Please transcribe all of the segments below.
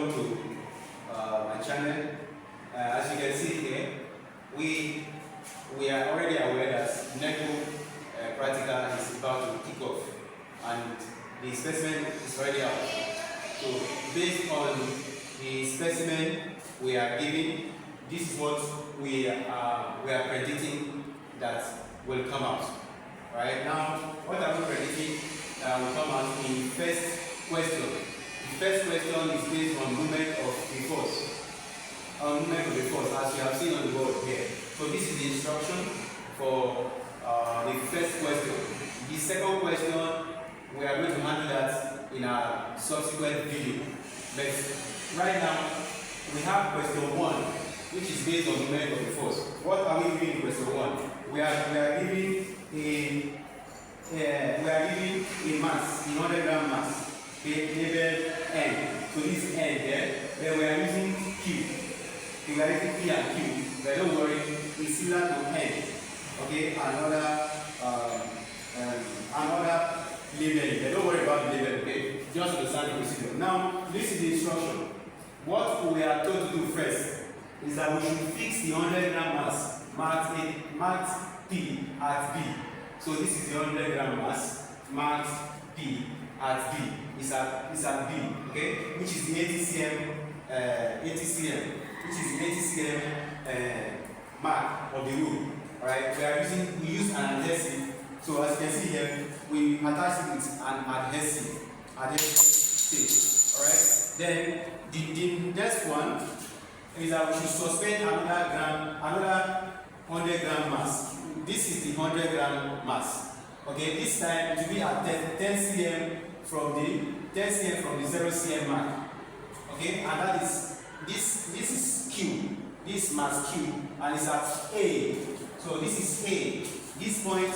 welcome to my channel. As you can see here, we are already aware that Neco practical is about to kick off, and the specimen is already out. So based on the specimen we are giving, this is what we are predicting that will come out. Right now, what are we predicting will come out in the first question? The first question is based on movement of the force. As you have seen on the board here. So this is the instruction for the first question. The second question, we are going to handle that in our subsequent video. But right now, we have question 1, which is based on movement of the force. What are we giving in question 1? We are giving a mass, a 100-gram mass, labeled N. So this is N there. Then we are using Q. We are using P and Q. But don't worry, it's similar to N. Okay, another labeling. Don't worry about the label. Okay, just understand the procedure. Now, this is the instruction. What we are told to do first is that we should fix the 100-gram mass marked P at B. So this is the 100-gram mass marked P at B. It's at B, okay, which is the 80 cm, mark of the rule. Alright, we use an adhesive. So as you can see here, we attach it with an adhesive tape. Alright, then the next one is that we should suspend another 100-gram mass. This is the 100-gram mass. Okay, this time it will be at 10 cm from the 0 cm mark. Okay, and that is this is Q. This mass Q, and it's at A. So this is A. This point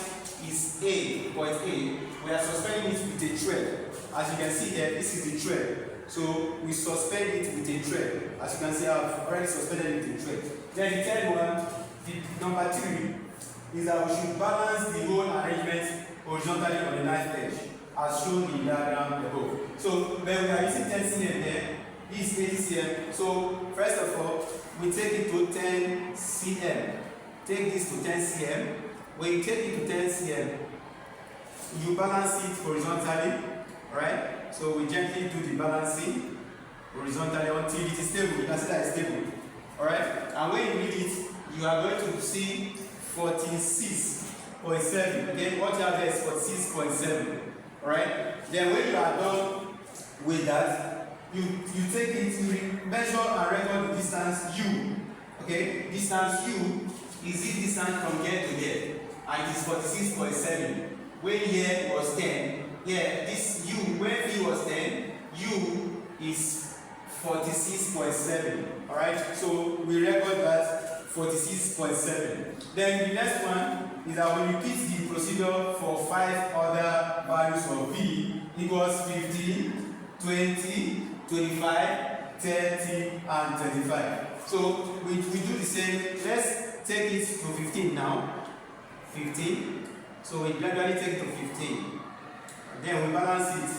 is A. Point A. We are suspending it with a thread. As you can see here, this is the thread. So we suspend it with a thread. As you can see, I've already suspended it with a thread. Then the third one, the number 3, is that we should balance the whole arrangement horizontally on the knife edge, as shown in the diagram above. So when we are using 10 cm there, this is 80 cm. So first of all, we take it to 10 cm. Take this to 10 cm. When you take it to 10 cm, you balance it horizontally, right? So we gently do the balancing horizontally until it is stable. You can see that it's stable. Alright? And when you read it, you are going to see 46.7. Okay? What you have there is 46.7. Alright? Then when you are done with that, you take it, you measure and record the distance U. Okay? Distance U is the distance from here to here. And it is 46.7. When here was 10, here, this U, when V was 10, U is 46.7. Alright, so we record that 46.7. Then the next one is that we repeat the procedure for 5 other values of V equals 15, 20, 25, 30, and 35. So we do the same. Let's take it to 15 now. 15. So we gradually take it to 15. Then we balance it.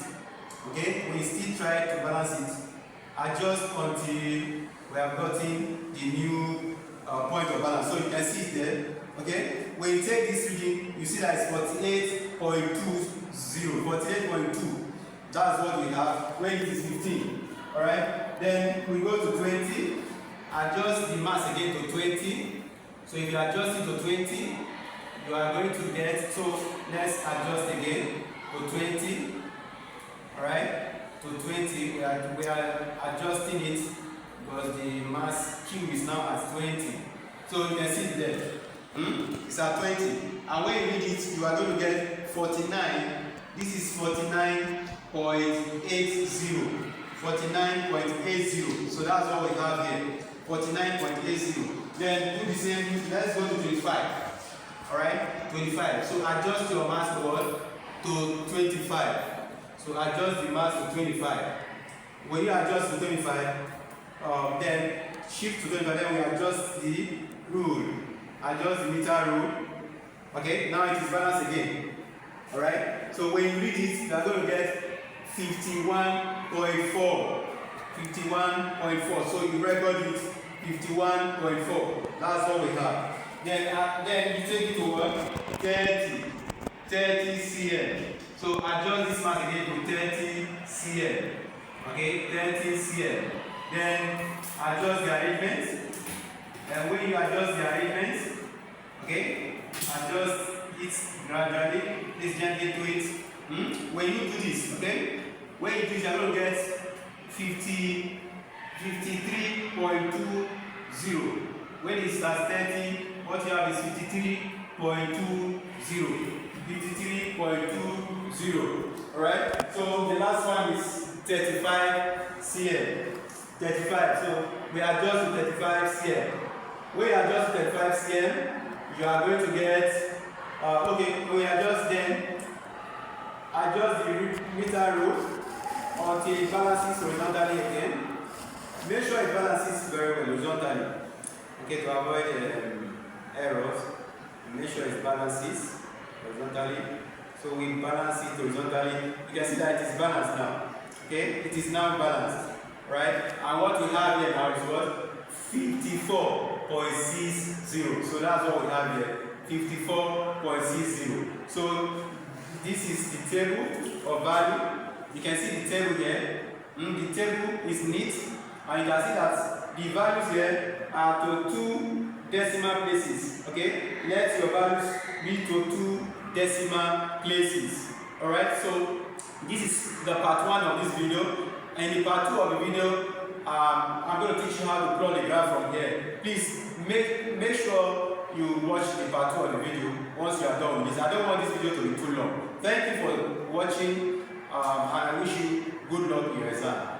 Okay, we still try to balance it. Adjust until we have gotten the new point of balance. So you can see it there. Okay, when you take this reading, you see that it's 48.20. 48.2. That's what we have when it is 15. Alright, then we go to 20. Adjust the mass again to 20. So if you adjust it to 20, you are going to get, so let's adjust again to 20. Alright, to 20, we are adjusting it because the mass Q is now at 20. So you can see it there. It's at 20. And when you read it, you are going to get 49. This is 49.80. 49.80. So that's what we have here. 49.80. Then do the same. Let's go to 25. Alright, 25. So adjust your mass board to 25. So adjust the mass to 25. When you adjust to 25, then shift to 25, then we adjust the rule. Adjust the meter rule. Okay, now it is balanced again. Alright, so when you read it, you are going to get 51.4. 51.4. So you record it 51.4. That's what we have. Then you take it to what? 30 cm. So adjust this mark again to 30 cm. Okay, 30 cm. Then adjust the arrangement. And when you adjust the arrangement, okay, adjust it gradually. Please gently do it. When you do this, okay, when you do this, you're going to get 53.20. When it starts 30, what you have is 53.20. 53.20. Alright? So the last one is 35 cm. 35. So we adjust to 35 cm. When you adjust to 35 cm, you are going to get okay, we adjust then. Adjust the meter row until it balances horizontally again. Make sure it balances very well horizontally. Okay, to avoid errors. Make sure it balances horizontally. So we balance it horizontally. You can see that it is balanced now. Okay, it is now balanced, right? And what we have here now is what? 54.60. So that's what we have here. 54.60. So this is the table of value. You can see the table here. The table is neat, and you can see that the values here are to 2 decimal places. Okay, let your values be to 2 decimal places. Alright, so this is the part 1 of this video. And in part 2 of the video, I'm going to teach you how to plot the graph from here. Please make sure you watch the part 2 of the video once you are done with this. I don't want this video to be too long. Thank you for watching, and I wish you good luck in your exam.